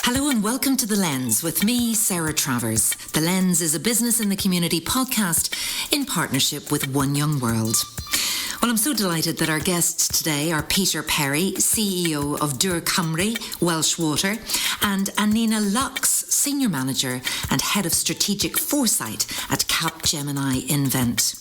Hello and welcome to The Lens with me, Sarah Travers. The Lens is a Business in the Community podcast in partnership with One Young World. Well, I'm so delighted that our guests today are Peter Perry, CEO of Cymru, Welsh Water, and Annina, Senior Manager and Head of Strategic Foresight at Capgemini Invent.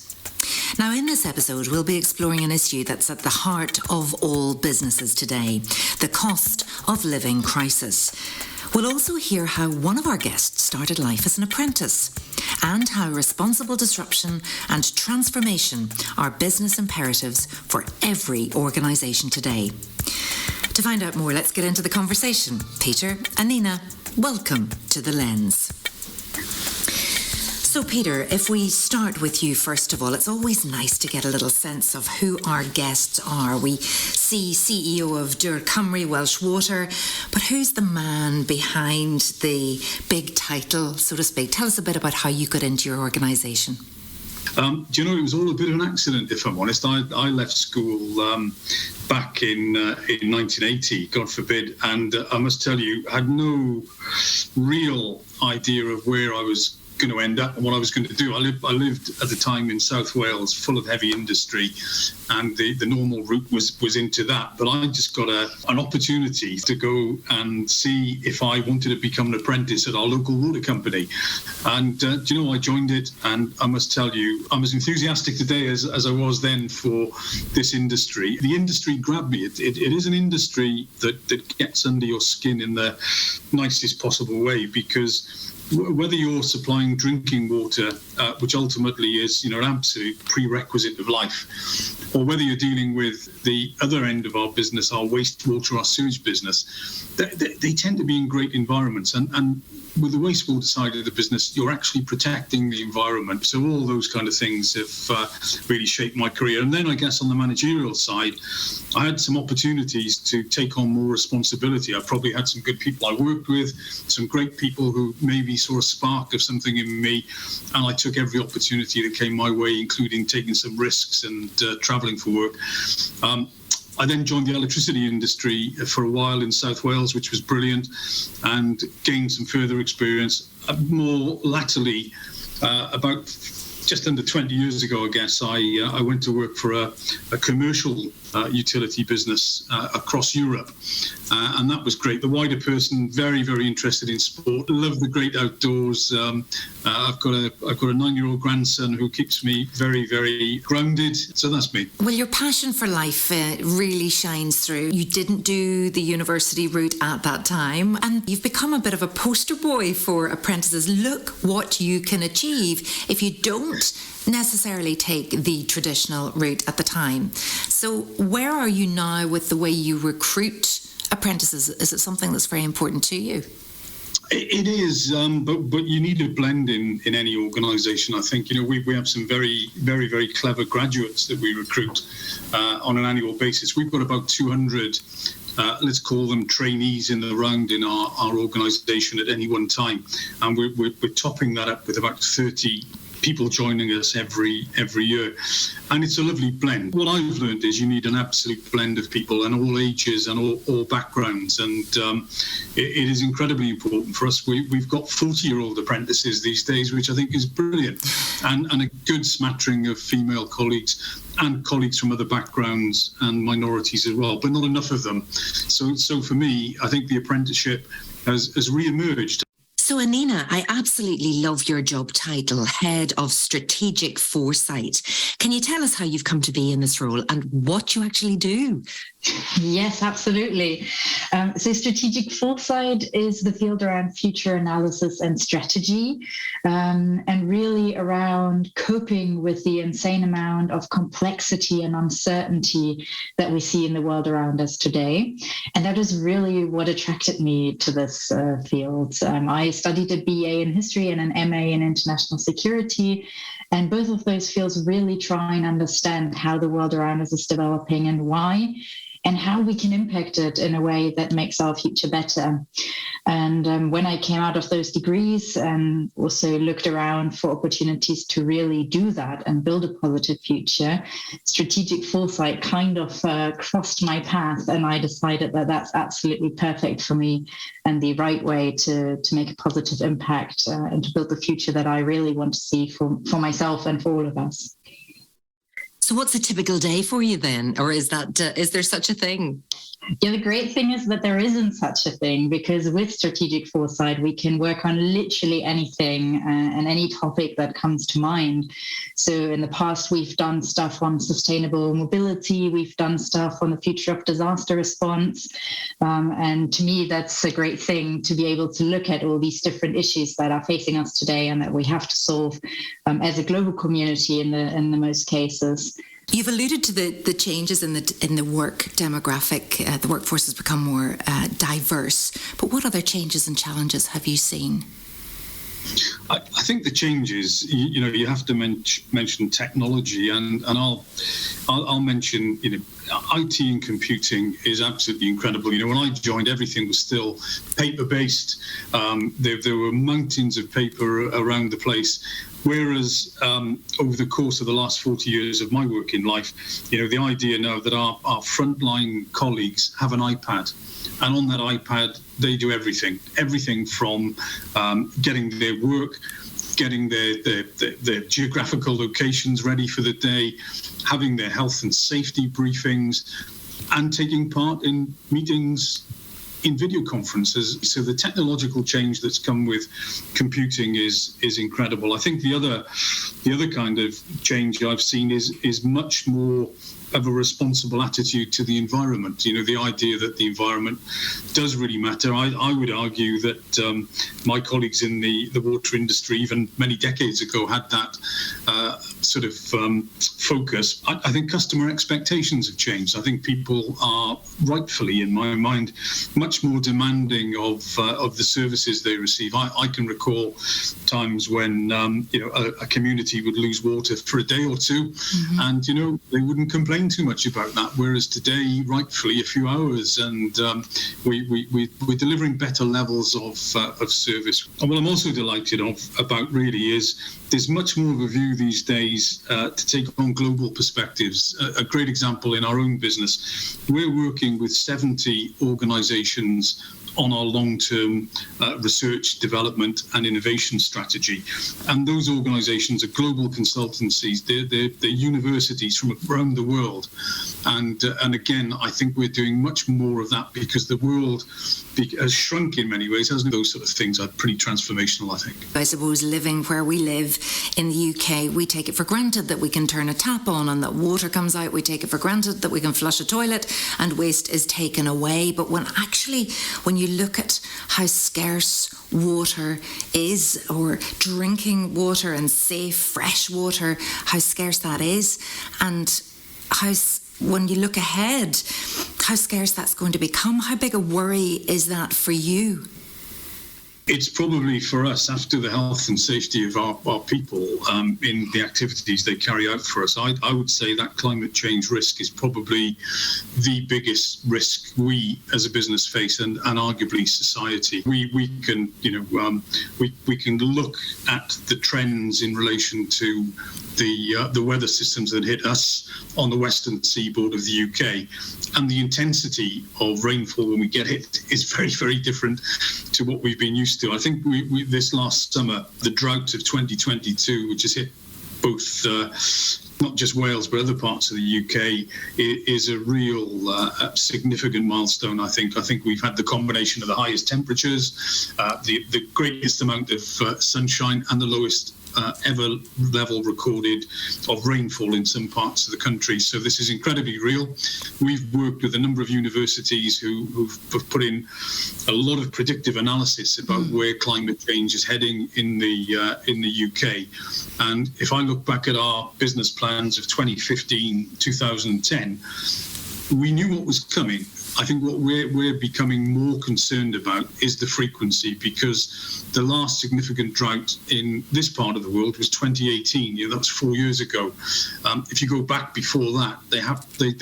Now, in this episode, we'll be exploring an issue that's at the heart of all businesses today, the cost of living crisis. We'll also hear how one of our guests started life as an apprentice and how responsible disruption and transformation are business imperatives for every organisation today. To find out more, let's get into the conversation. Peter, Annina, welcome to The Lens. So, Peter, if we start with you, first of all, it's always nice to get a little sense of who our guests are. We see CEO of Cymru, Welsh Water, but who's the man behind the big title, so to speak? Tell us a bit about how you got into your organisation. Do you know, it was all a bit of an accident, if I'm honest. I left school back in 1980, God forbid, and I must tell you, had no real idea of where I was going to end up and what I was going to do. I lived at the time in South Wales, full of heavy industry, and the normal route was into that. But I just got an opportunity to go and see if I wanted to become an apprentice at our local water company. And do you know, I joined it, and I must tell you, I'm as enthusiastic today as I was then for this industry. The industry grabbed me. It is an industry that gets under your skin in the nicest possible way, because whether you're supplying drinking water, which ultimately is, an absolute prerequisite of life, or whether you're dealing with the other end of our business, our wastewater, our sewage business, they tend to be in great environments. And with the wastewater side of the business, you're actually protecting the environment. So all those kind of things have really shaped my career. And then I guess on the managerial side, I had some opportunities to take on more responsibility. I probably had some good people I worked with, some great people who maybe saw a spark of something in me. And I took every opportunity that came my way, including taking some risks and travelling for work. I then joined the electricity industry for a while in South Wales, which was brilliant, and gained some further experience. More latterly, about just under 20 years ago, I guess, I went to work for a commercial utility business across Europe, and that was great. The wider person, very, very interested in sport, love the great outdoors. I've got a 9-year-old grandson who keeps me very, very grounded. So that's me. Well, your passion for life really shines through. You didn't do the university route at that time, and you've become a bit of a poster boy for apprentices. Look what you can achieve if you don't necessarily take the traditional route at the time. So where are you now with the way you recruit apprentices? Is it something that's very important to you? It is, but you need a blend in any organisation. I think, we have some very, very, very clever graduates that we recruit on an annual basis. We've got about 200 let's call them trainees in the round in our organisation at any one time, and we're topping that up with about 30 people joining us every year, and it's a lovely blend. What I've learned is you need an absolute blend of people and all ages and all backgrounds, and it is incredibly important for us. We've got 40-year-old apprentices these days, which I think is brilliant, and a good smattering of female colleagues and colleagues from other backgrounds and minorities as well, but not enough of them. So for me, I think the apprenticeship has re-emerged. So, Annina, I absolutely love your job title, Head of Strategic Foresight. Can you tell us how you've come to be in this role and what you actually do? Yes, absolutely. So strategic foresight is the field around future analysis and strategy, and really around coping with the insane amount of complexity and uncertainty that we see in the world around us today. And that is really what attracted me to this field. I studied a BA in history and an MA in international security. And both of those fields really try and understand how the world around us is developing and why. and how we can impact it in a way that makes our future better. And when I came out of those degrees and also looked around for opportunities to really do that and build a positive future, strategic foresight kind of crossed my path, and I decided that that's absolutely perfect for me and the right way to make a positive impact and to build the future that I really want to see for myself and for all of us. So what's a typical day for you then? Or is there such a thing? Yeah, the great thing is that there isn't such a thing, because with strategic foresight, we can work on literally anything and any topic that comes to mind. So in the past, we've done stuff on sustainable mobility. We've done stuff on the future of disaster response. And to me, that's a great thing to be able to look at all these different issues that are facing us today and that we have to solve as a global community in the most cases. You've alluded to the changes in the work demographic. The workforce has become more diverse. But what other changes and challenges have you seen? I think the changes, you have to mention technology, and I'll mention, IT and computing is absolutely incredible. When I joined, everything was still paper-based. There were mountains of paper around the place. Whereas over the course of the last 40 years of my working life, the idea now that our frontline colleagues have an iPad, and on that iPad, they do everything from getting their work, getting their geographical locations ready for the day, having their health and safety briefings, and taking part in meetings in video conferences. So the technological change that's come with computing is incredible. I think the other kind of change I've seen is much more of a responsible attitude to the environment. The idea that the environment does really matter. I would argue that my colleagues in the water industry, even many decades ago, had that sort of focus. I think customer expectations have changed. I think people are rightfully, in my mind, much more demanding of the services they receive. I can recall times when a community would lose water for a day or two, mm-hmm. and they wouldn't complain too much about that, whereas today, rightfully, a few hours, and we're delivering better levels of service. And what I'm also delighted about really is there's much more of a view these days to take on global perspectives. A great example in our own business, we're working with 70 organizations on our long-term research, development and innovation strategy. And those organizations are global consultancies. They're universities from around the world. And again, I think we're doing much more of that because the world has shrunk in many ways, hasn't it? Those sort of things are pretty transformational, I think. I suppose living where we live in the UK, we take it for granted that we can turn a tap on and that water comes out. We take it for granted that we can flush a toilet and waste is taken away. But when you look at how scarce water is, or drinking water and safe, fresh water, how scarce that is, and when you look ahead, how scarce that's going to become, how big a worry is that for you? It's probably for us, after the health and safety of our people in the activities they carry out for us, I would say that climate change risk is probably the biggest risk we as a business face, and arguably society. We can look at the trends in relation to the weather systems that hit us on the western seaboard of the UK, and the intensity of rainfall when we get hit is very, very different to what we've been used to. I think we this last summer, the drought of 2022, which has hit both not just Wales but other parts of the UK, is a real significant milestone. I think we've had the combination of the highest temperatures, the greatest amount of sunshine, and the lowest ever level recorded of rainfall in some parts of the country. So this is incredibly real. We've worked with a number of universities who've put in a lot of predictive analysis about where climate change is heading in the UK. And if I look back at our business plans of 2015, 2010, we knew what was coming. I think what we're becoming more concerned about is the frequency, because the last significant drought in this part of the world was 2018. That was 4 years ago. If you go back before that, they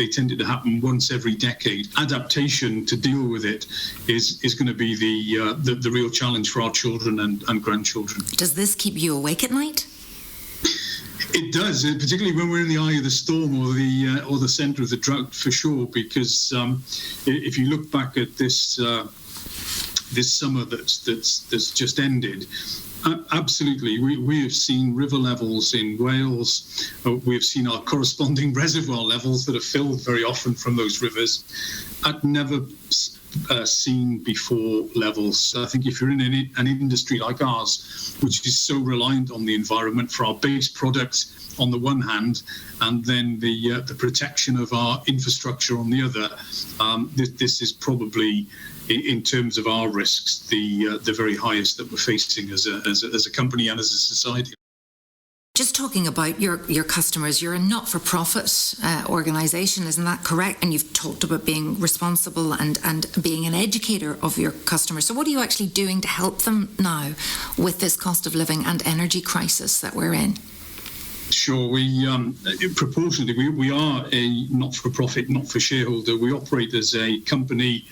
tended to happen once every decade. Adaptation to deal with it is going to be the real challenge for our children and grandchildren. Does this keep you awake at night? It does, particularly when we're in the eye of the storm or the centre of the drought, for sure. Because if you look back at this summer that's just ended, absolutely, we have seen river levels in Wales. We have seen our corresponding reservoir levels that are filled very often from those rivers at never seen before levels. I think if you're in an industry like ours, which is so reliant on the environment for our base products on the one hand, and then the protection of our infrastructure on the other, this is probably, in terms of our risks, the very highest that we're facing as a company and as a society. Just talking about your customers, you're a not-for-profit organisation, isn't that correct? And you've talked about being responsible and being an educator of your customers. So what are you actually doing to help them now with this cost of living and energy crisis that we're in? Sure. We proportionately, we are a not-for-profit, not-for-shareholder. We operate as a company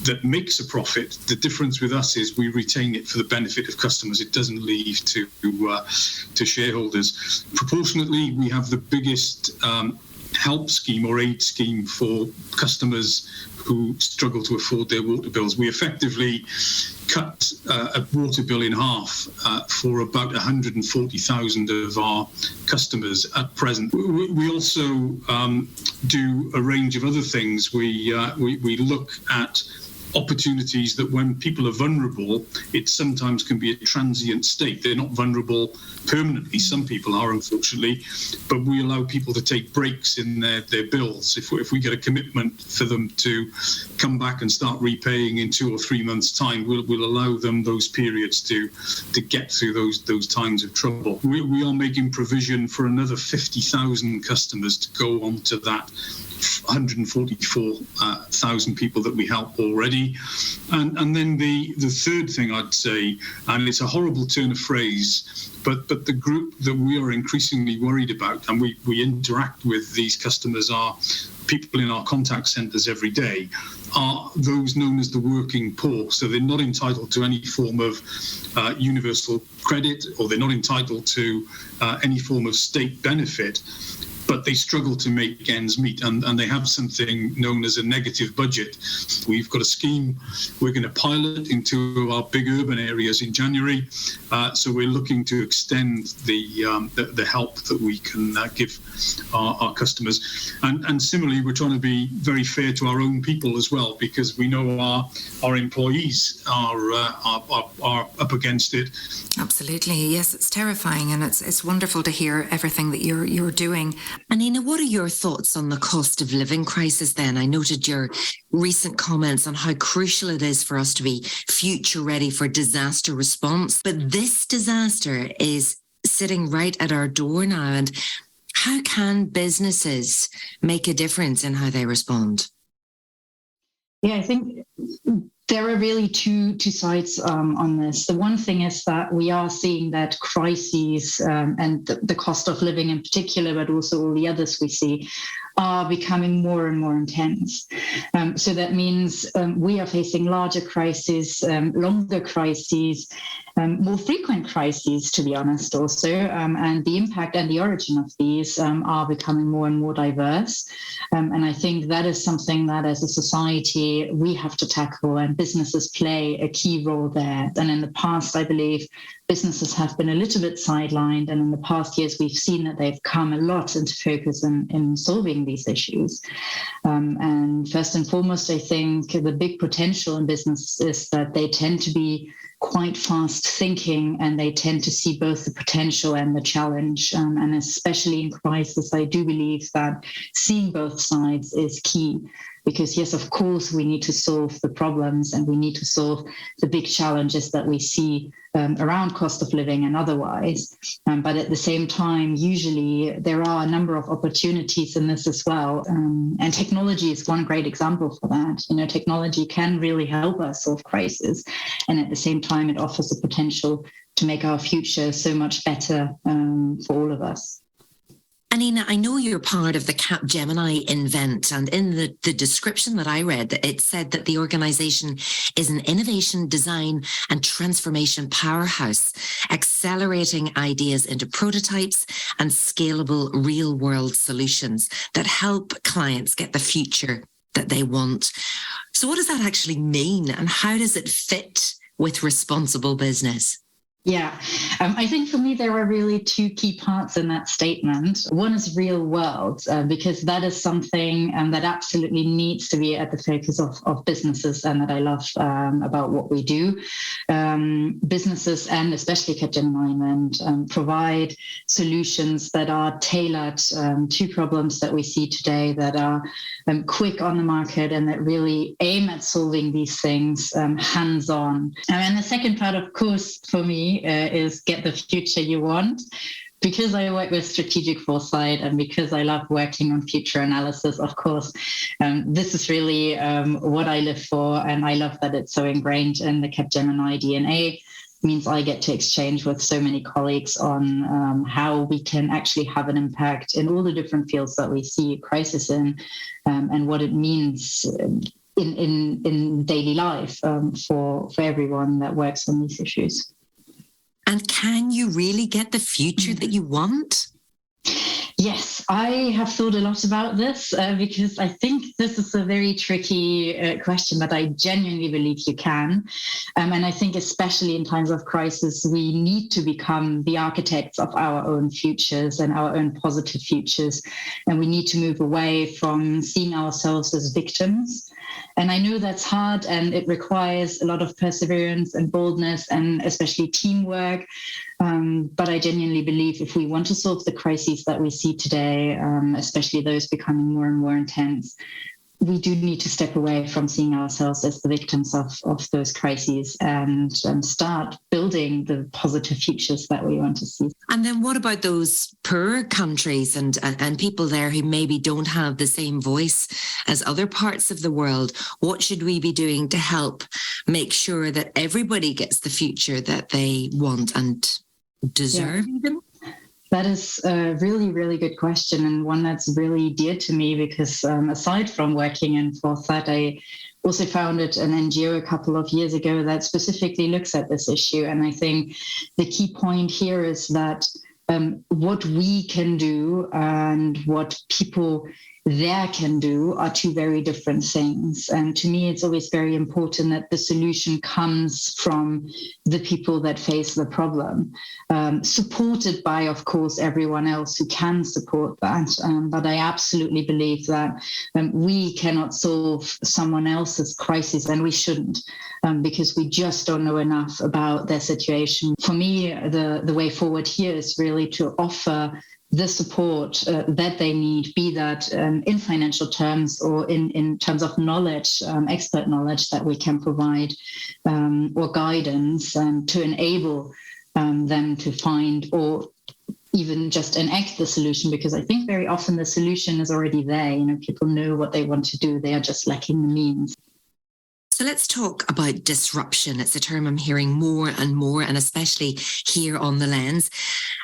that makes a profit. The difference with us is we retain it for the benefit of customers. It doesn't leave to shareholders. Proportionately, we have the biggest help scheme or aid scheme for customers who struggle to afford their water bills. We effectively cut a water bill in half for about 140,000 of our customers at present. We also do a range of other things. We look at opportunities that when people are vulnerable, it sometimes can be a transient state. They're not vulnerable permanently. Some people are, unfortunately, but we allow people to take breaks in their bills. If we get a commitment for them to come back and start repaying in 2 or 3 months' time, we'll allow them those periods to get through those times of trouble. We are making provision for another 50,000 customers to go on to that 144,000 people that we help already. And then the third thing I'd say, and it's a horrible turn of phrase, but the group that we are increasingly worried about, and we interact with these customers, are people in our contact centres every day, are those known as the working poor. So they're not entitled to any form of universal credit, or they're not entitled to any form of state benefit, but they struggle to make ends meet, and they have something known as a negative budget. We've got a scheme we're going to pilot into our big urban areas in January, so we're looking to extend the help that we can give our customers. And similarly, we're trying to be very fair to our own people as well, because we know our employees are up against it. Absolutely, yes, it's terrifying, and it's wonderful to hear everything that you're doing. Annina, what are your thoughts on the cost of living crisis then? I noted your recent comments on how crucial it is for us to be future ready for disaster response, but this disaster is sitting right at our door now, and how can businesses make a difference in how they respond? Yeah, I think there are really two sides on this. The one thing is that we are seeing that crises and the cost of living in particular, but also all the others we see, are becoming more and more intense. So that means we are facing larger crises, longer crises, more frequent crises, to be honest, also. And the impact and the origin of these are becoming more and more diverse. And I think that is something that as a society we have to tackle, and businesses play a key role there. And in the past, I believe businesses have been a little bit sidelined, and in the past years we've seen that they've come a lot into focus in solving these issues. And first and foremost, I think the big potential in business is that they tend to be quite fast thinking, and they tend to see both the potential and the challenge. And especially in crisis, I do believe that seeing both sides is key. Because yes, of course, we need to solve the problems and we need to solve the big challenges that we see around cost of living and otherwise. But at the same time, usually there are a number of opportunities in this as well. And technology is one great example for that. Technology can really help us solve crises. And at the same time, it offers the potential to make our future so much better for all of us. Annina, I know you're part of the Capgemini Invent, and in the description that I read, it said that the organisation is an innovation, design and transformation powerhouse, accelerating ideas into prototypes and scalable real-world solutions that help clients get the future that they want. So what does that actually mean, and how does it fit with responsible business? Yeah, I think for me, there are really two key parts in that statement. One is real world, because that is something that absolutely needs to be at the focus of businesses, and that I love about what we do. Businesses, and especially Capgemini, provide solutions that are tailored to problems that we see today, that are quick on the market, and that really aim at solving these things hands-on. And the second part, of course, for me, is get the future you want. Because I work with strategic foresight and because I love working on future analysis, of course, this is really what I live for. And I love that it's so ingrained in the Capgemini DNA. It means I get to exchange with so many colleagues on how we can actually have an impact in all the different fields that we see crisis in, and what it means in daily life for everyone that works on these issues. And can you really get the future that you want? Yes, I have thought a lot about this because I think this is a very tricky question, but I genuinely believe you can. And I think especially in times of crisis, we need to become the architects of our own futures and our own positive futures. And we need to move away from seeing ourselves as victims. And I know that's hard, and it requires a lot of perseverance and boldness, and especially teamwork. But I genuinely believe if we want to solve the crises that we see today, especially those becoming more and more intense, we do need to step away from seeing ourselves as the victims of those crises and start building the positive futures that we want to see. And then what about those poorer countries and people there who maybe don't have the same voice as other parts of the world? What should we be doing to help make sure that everybody gets the future that they want and deserve even? That is a really, really good question, and one that's really dear to me because aside from working in Foresight, I also founded an NGO a couple of years ago that specifically looks at this issue. And I think the key point here is that what we can do and what people there can do are two very different things. And to me, it's always very important that the solution comes from the people that face the problem, supported by, of course, everyone else who can support that. But I absolutely believe that we cannot solve someone else's crisis, and we shouldn't, because we just don't know enough about their situation. For me, the way forward here is really to offer the support that they need, be that in financial terms or in terms of knowledge, expert knowledge that we can provide, or guidance to enable them to find or even just enact the solution, because I think very often the solution is already there. People know what they want to do. They are just lacking the means. So let's talk about disruption. It's a term I'm hearing more and more, and especially here on The Lens.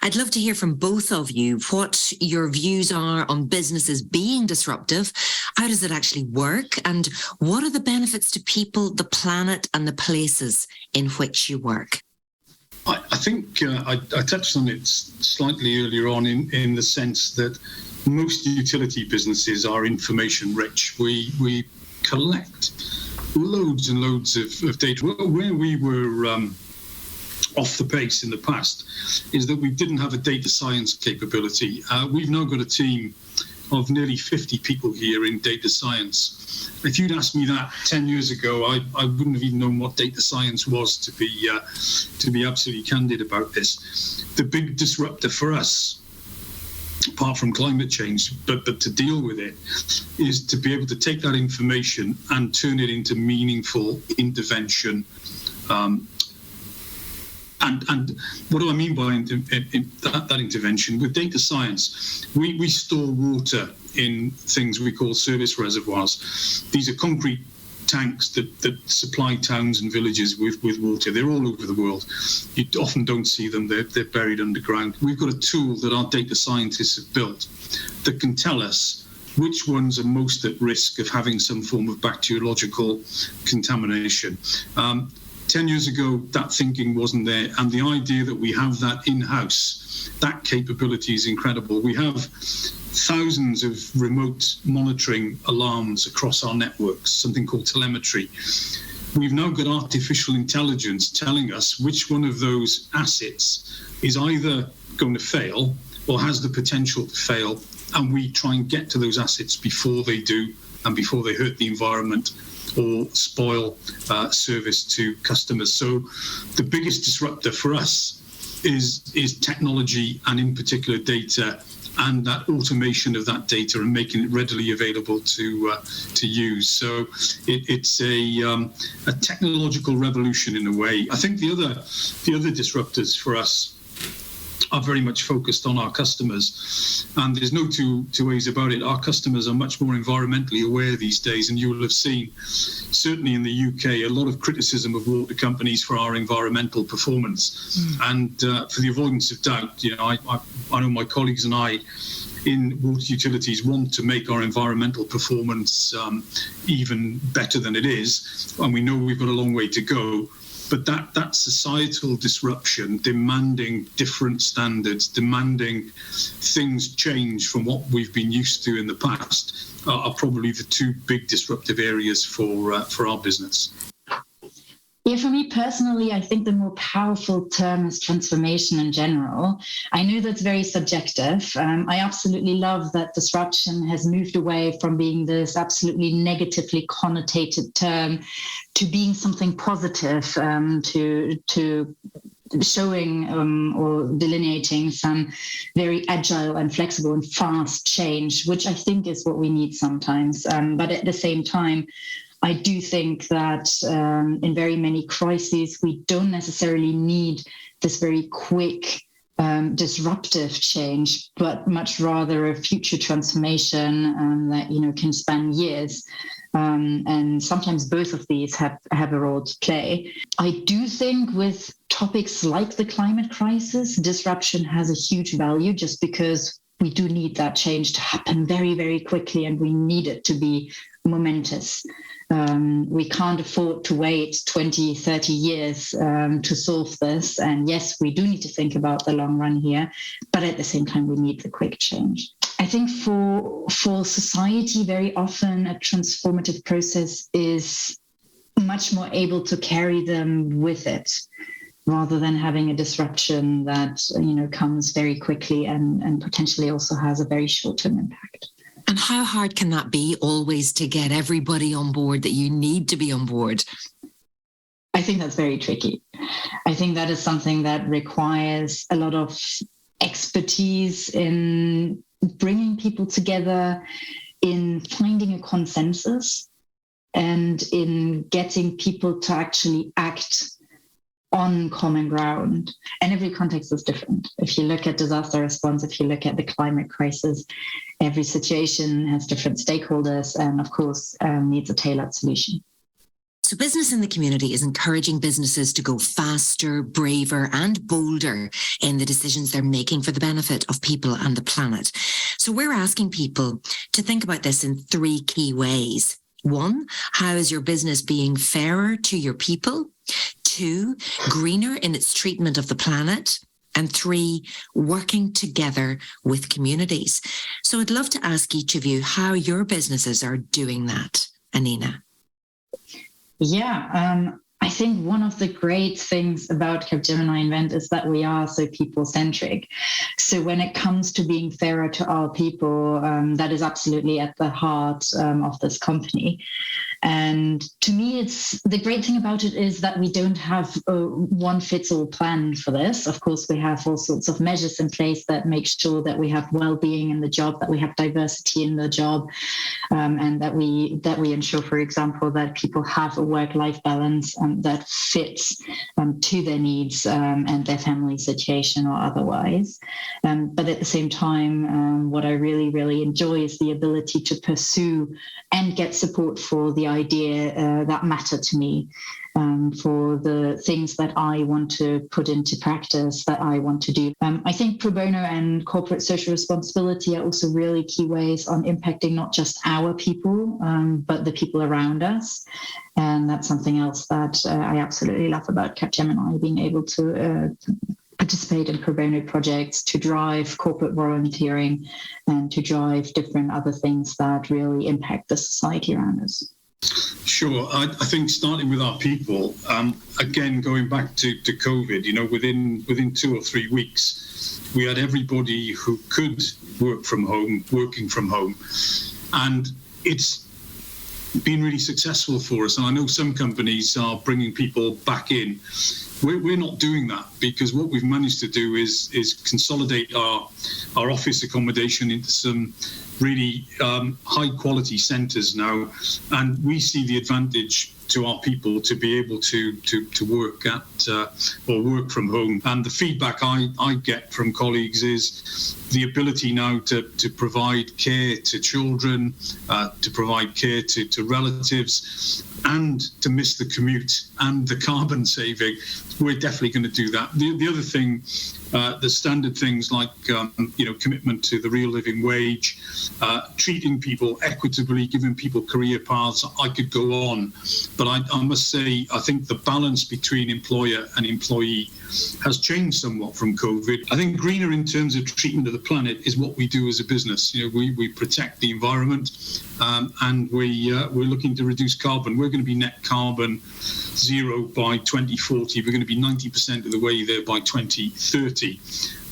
I'd love to hear from both of you what your views are on businesses being disruptive. How does it actually work? And what are the benefits to people, the planet, and the places in which you work? I think I touched on it slightly earlier on in the sense that most utility businesses are information rich. We collect loads and loads of data. Where we were off the pace in the past is that we didn't have a data science capability. We've now got a team of nearly 50 people here in data science. If you'd asked me that 10 years ago, I wouldn't have even known what data science was, to be absolutely candid about this. The big disruptor for us apart from climate change, but to deal with it, is to be able to take that information and turn it into meaningful intervention. And what do I mean by that intervention? With data science, we store water in things we call service reservoirs. These are concrete tanks that supply towns and villages with water. They're all over the world. You often don't see them. They're buried underground. We've got a tool that our data scientists have built that can tell us which ones are most at risk of having some form of bacteriological contamination. 10 years ago, that thinking wasn't there. And the idea that we have that in-house, that capability is incredible. We have thousands of remote monitoring alarms across our networks, something called telemetry. We've now got artificial intelligence telling us which one of those assets is either going to fail or has the potential to fail. And we try and get to those assets before they do and before they hurt the environment or spoil service to customers. So the biggest disruptor for us is technology, and in particular data, and that automation of that data and making it readily available to use. So it's a technological revolution in a way. I think the other disruptors for us are very much focused on our customers, and there's no two ways about it. Our customers are much more environmentally aware these days, and you will have seen, certainly in the UK, a lot of criticism of water companies for our environmental performance. And for the avoidance of doubt, I know my colleagues and I in water utilities want to make our environmental performance even better than it is, and we know we've got a long way to go. But that societal disruption, demanding different standards, demanding things change from what we've been used to in the past, are probably the two big disruptive areas for our business. Yeah, for me personally, I think the more powerful term is transformation in general. I know that's very subjective. I absolutely love that disruption has moved away from being this absolutely negatively connotated term to being something positive, to showing or delineating some very agile and flexible and fast change, which I think is what we need sometimes. But at the same time, I do think that in very many crises, we don't necessarily need this very quick disruptive change, but much rather a future transformation that can span years. And sometimes both of these have a role to play. I do think with topics like the climate crisis, disruption has a huge value just because we do need that change to happen very, very quickly, and we need it to be momentous. We can't afford to wait 20, 30 years to solve this. And yes, we do need to think about the long run here, but at the same time, we need the quick change. I think for society, very often a transformative process is much more able to carry them with it, rather than having a disruption that comes very quickly and potentially also has a very short-term impact. And how hard can that be always to get everybody on board that you need to be on board? I think that's very tricky. I think that is something that requires a lot of expertise in bringing people together, in finding a consensus, and in getting people to actually act on common ground. And every context is different. If you look at disaster response, if you look at the climate crisis, every situation has different stakeholders and, of course, needs a tailored solution. So Business in the Community is encouraging businesses to go faster, braver and bolder in the decisions they're making for the benefit of people and the planet. So we're asking people to think about this in three key ways. 1, how is your business being fairer to your people? 2, greener in its treatment of the planet. And 3, working together with communities. So I'd love to ask each of you how your businesses are doing that. Annina. Yeah, I think one of the great things about Capgemini Invent is that we are so people-centric. So when it comes to being fairer to our people, that is absolutely at the heart of this company. And to me, it's the great thing about it is that we don't have a one-fits-all plan for this. Of course, we have all sorts of measures in place that make sure that we have well-being in the job, that we have diversity in the job, and that we ensure, for example, that people have a work-life balance that fits to their needs and their family situation or otherwise. But at the same time, what I really, really enjoy is the ability to pursue and get support for the idea that matter to me, for the things that I want to put into practice, that I want to do. I think pro bono and corporate social responsibility are also really key ways on impacting not just our people, but the people around us. And that's something else that I absolutely love about Capgemini, being able to participate in pro bono projects, to drive corporate volunteering, and to drive different other things that really impact the society around us. Sure. I think starting with our people, again, going back to COVID, within 2 or 3 weeks, we had everybody who could work from home, working from home. And it's been really successful for us. And I know some companies are bringing people back in. We're not doing that, because what we've managed to do is consolidate our office accommodation into some really high quality centres now, and we see the advantage to our people to be able to work at or work from home. And the feedback I get from colleagues is the ability now to provide care to children, to provide care to relatives, and to miss the commute and the carbon saving. We're definitely going to do that. The other thing, the standard things like commitment to the real living wage, treating people equitably, giving people career paths. I could go on, but I must say I think the balance between employer and employee has changed somewhat from COVID. I think greener in terms of treatment of the planet is what we do as a business. We protect the environment, and we're looking to reduce carbon. We're going to be net carbon zero by 2040. We're going to be 90% of the way there by 2030.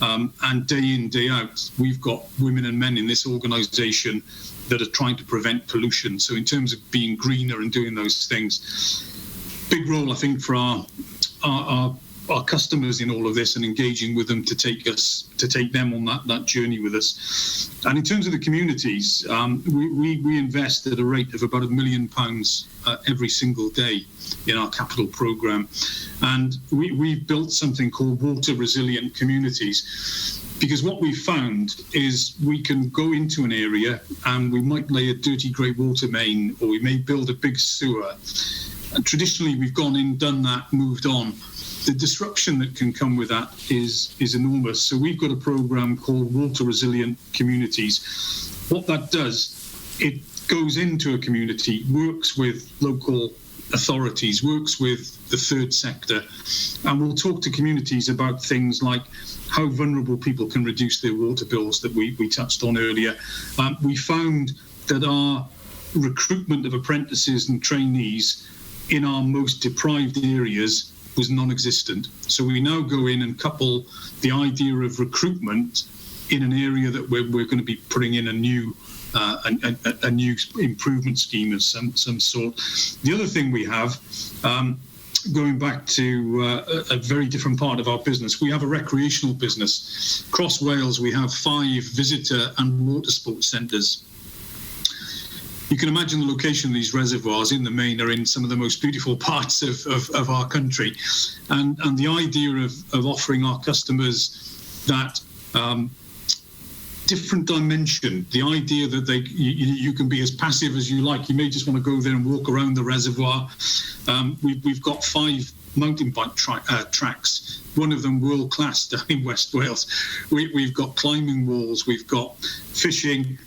And day in, day out, we've got women and men in this organisation that are trying to prevent pollution. So in terms of being greener and doing those things, big role, I think, for our customers in all of this, and engaging with them to take them on that journey with us. And in terms of the communities, we invest at a rate of about £1 million every single day in our capital programme. And we've built something called water resilient communities, because what we've found is we can go into an area and we might lay a dirty grey water main, or we may build a big sewer. And traditionally we've gone in, done that, moved on. The disruption that can come with that is enormous. So we've got a program called Water Resilient Communities. What that does, it goes into a community, works with local authorities, works with the third sector, and we'll talk to communities about things like how vulnerable people can reduce their water bills that we touched on earlier. We found that our recruitment of apprentices and trainees in our most deprived areas was non-existent. So we now go in and couple the idea of recruitment in an area that we're going to be putting in a new improvement scheme of some sort. The other thing we have, going back to a very different part of our business, we have a recreational business. Across Wales, we have 5 visitor and water sports centres. You can imagine the location of these reservoirs in the main are in some of the most beautiful parts of our country. And the idea of offering our customers that different dimension, the idea that you can be as passive as you like. You may just want to go there and walk around the reservoir. We've got 5 mountain bike tracks, one of them world class down in West Wales. We've got climbing walls, we've got fishing,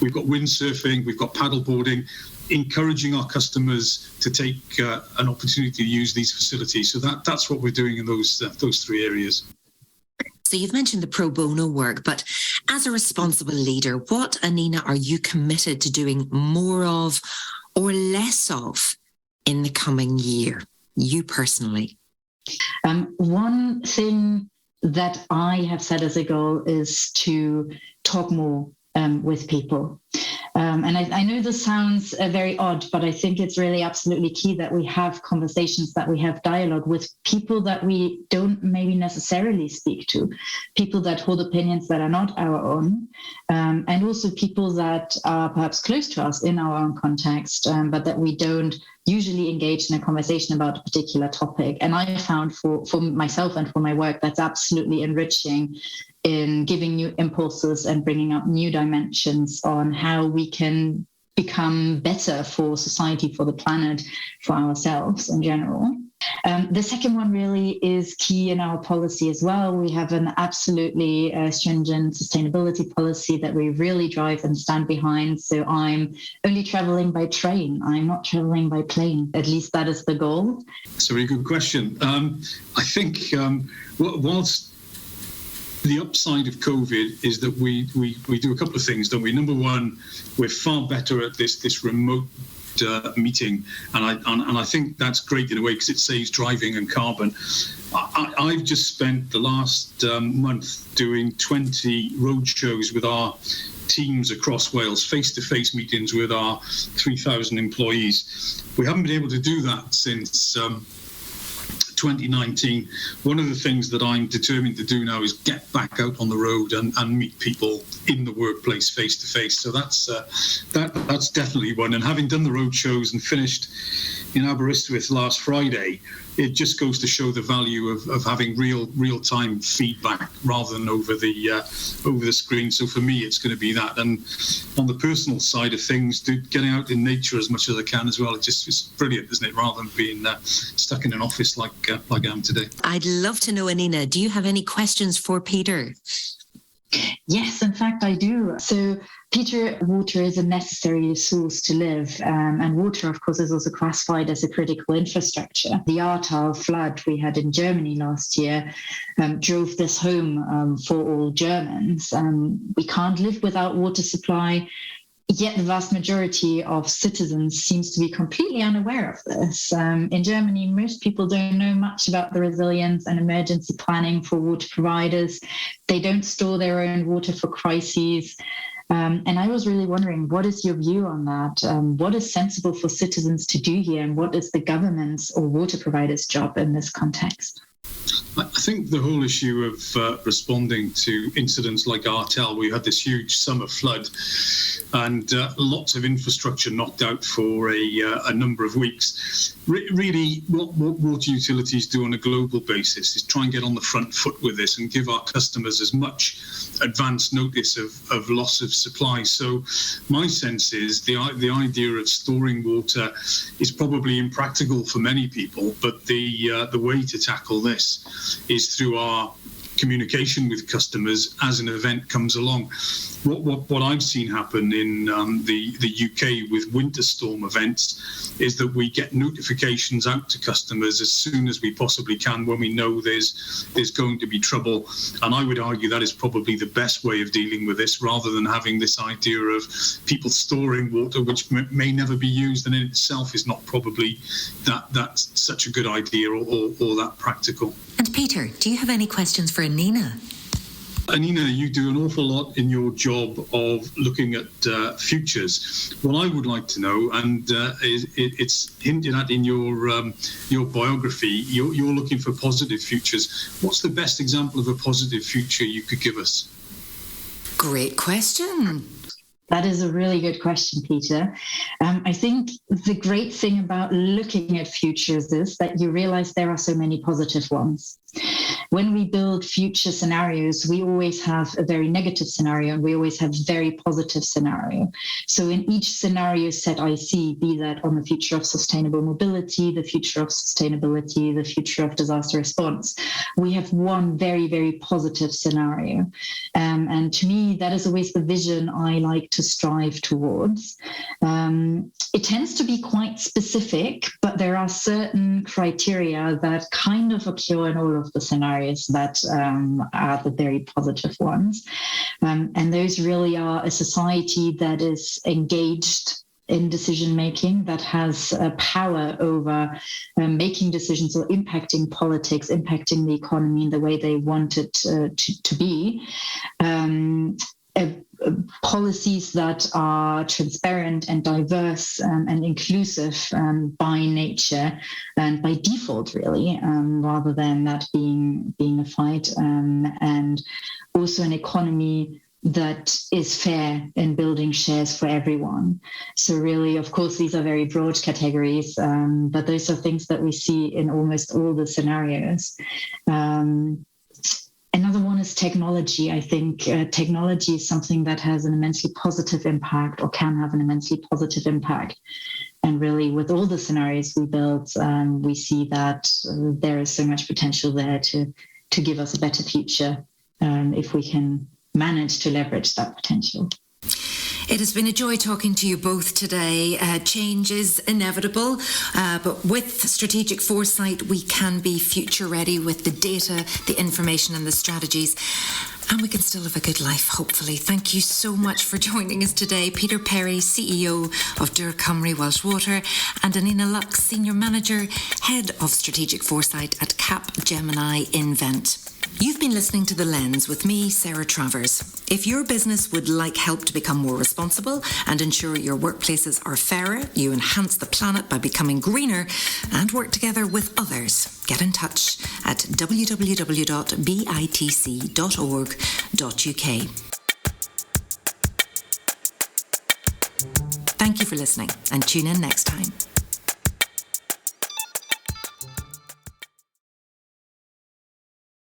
we've got windsurfing, we've got paddleboarding, encouraging our customers to take an opportunity to use these facilities. So that's what we're doing in those 3 areas. So you've mentioned the pro bono work, but as a responsible leader, what, Annina, are you committed to doing more of or less of in the coming year, you personally? One thing that I have set as a goal is to talk more with people. And I know this sounds very odd, but I think it's really absolutely key that we have conversations, that we have dialogue with people that we don't maybe necessarily speak to, people that hold opinions that are not our own, and also people that are perhaps close to us in our own context, but that we don't usually engage in a conversation about a particular topic. And I found for myself and for my work, that's absolutely enriching in giving new impulses and bringing up new dimensions on how we can become better for society, for the planet, for ourselves in general. The second one really is key in our policy as well. We have an absolutely stringent sustainability policy that we really drive and stand behind. So I'm only traveling by train. I'm not traveling by plane. At least that is the goal. That's a very good question. I think whilst the upside of COVID is that we do a couple of things, don't we? Number one, we're far better at this remote meeting, and I think that's great in a way because it saves driving and carbon. I've just spent the last month doing 20 road shows with our teams across Wales, face-to-face meetings with our 3,000 employees. We haven't been able to do that since 2019. One of the things that I'm determined to do now is get back out on the road and meet people in the workplace face to face. So that's definitely one. And having done the road shows and finished in Aberystwyth last Friday, it just goes to show the value of having real time feedback rather than over the screen. So for me, it's going to be that. And on the personal side of things, getting out in nature as much as I can as well. It's brilliant, isn't it? Rather than being stuck in an office like I am today. I'd love to know, Annina, do you have any questions for Peter? Yes, in fact, I do. So, Peter, water is a necessary resource to live, and water, of course, is also classified as a critical infrastructure. The Ahrtal flood we had in Germany last year drove this home for all Germans. We can't live without water supply. Yet the vast majority of citizens seems to be completely unaware of this. In Germany, most people don't know much about the resilience and emergency planning for water providers. They don't store their own water for crises. And I was really wondering, what is your view on that? What is sensible for citizens to do here? And what is the government's or water providers' job in this context? I think the whole issue of responding to incidents like Ahrtal, we had this huge summer flood and lots of infrastructure knocked out for a number of weeks. Really, what water utilities do on a global basis is try and get on the front foot with this and give our customers as much advance notice of loss of supply. So my sense is the idea of storing water is probably impractical for many people, but the way to tackle this is through our communication with customers as an event comes along. What I've seen happen in the UK with winter storm events is that we get notifications out to customers as soon as we possibly can when we know there's going to be trouble. And I would argue that is probably the best way of dealing with this, rather than having this idea of people storing water which may never be used and in itself is not probably that's such a good idea or that practical. And Peter, do you have any questions for Annina? Annina, you do an awful lot in your job of looking at futures. What I would like to know, and it's hinted at in your biography, you're looking for positive futures. What's the best example of a positive future you could give us? Great question. That is a really good question, Peter. I think the great thing about looking at futures is that you realize there are so many positive ones. When we build future scenarios, we always have a very negative scenario and we always have very positive scenario. So in each scenario set I see, be that on the future of sustainable mobility, the future of sustainability, the future of disaster response, we have one very, very positive scenario. And to me, that is always the vision I like to strive towards. It tends to be quite specific, but there are certain criteria that kind of occur in all of the scenarios that are the very positive ones. And those really are a society that is engaged in decision making, that has power over making decisions or impacting politics, impacting the economy in the way they want it to be. policies that are transparent and diverse and inclusive by nature and by default, really, rather than that being a fight, and also an economy that is fair in building shares for everyone. So really, of course, these are very broad categories, but those are things that we see in almost all the scenarios. Another one is technology. I think technology is something that has an immensely positive impact, or can have an immensely positive impact. And really, with all the scenarios we build, we see that there is so much potential there to give us a better future if we can manage to leverage that potential. It has been a joy talking to you both today. Change is inevitable, but with strategic foresight, we can be future ready with the data, the information and the strategies. And we can still have a good life, hopefully. Thank you so much for joining us today. Peter Perry, CEO of Cymru Welsh Water, and Annina Lux, Senior Manager, Head of Strategic Foresight at Capgemini Invent. You've been listening to The Lens with me, Sarah Travers. If your business would like help to become more responsible and ensure your workplaces are fairer, you enhance the planet by becoming greener, and work together with others, get in touch at www.bitc.org.uk. Thank you for listening, and tune in next time.